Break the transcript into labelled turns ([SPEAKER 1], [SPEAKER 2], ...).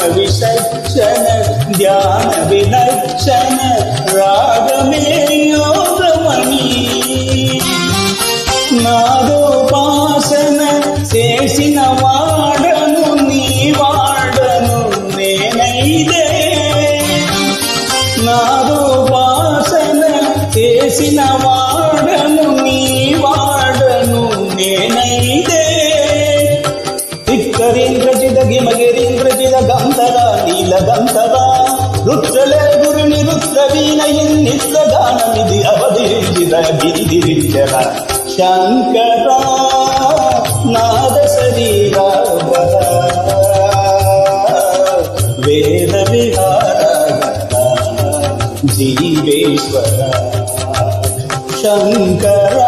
[SPEAKER 1] विसर्जन ध्यान विनर्जन रागमे योगमणि नादोपासन చేసిన వాడను నీ వాడను నేనైదే నాదోపాసన చేసిన వాడను నీ వాడను నేనైదే ಧಿಕ್ಕರೀಂದ್ರಜಿದ ಗಿಮಗಿರೀಂದ್ರಜಿದ ಗಂಧದ ನೀಲ ಗಂಧದ ರುದ್ರಲೆ ಗುರುನಿ ರುದ್ರವೀಣೆಯಿನ್ ನಿದ್ರಗಾನಮಿದಿ ಅವಧಿರಿಸಿದ ಗಿರಿದಿರಿಜನ ಶಂಕರ ನಾದ ಶರೀರ ವೇದ ವಿಹಾರ ಜೀವೇಶ್ವರ ಶಂಕರ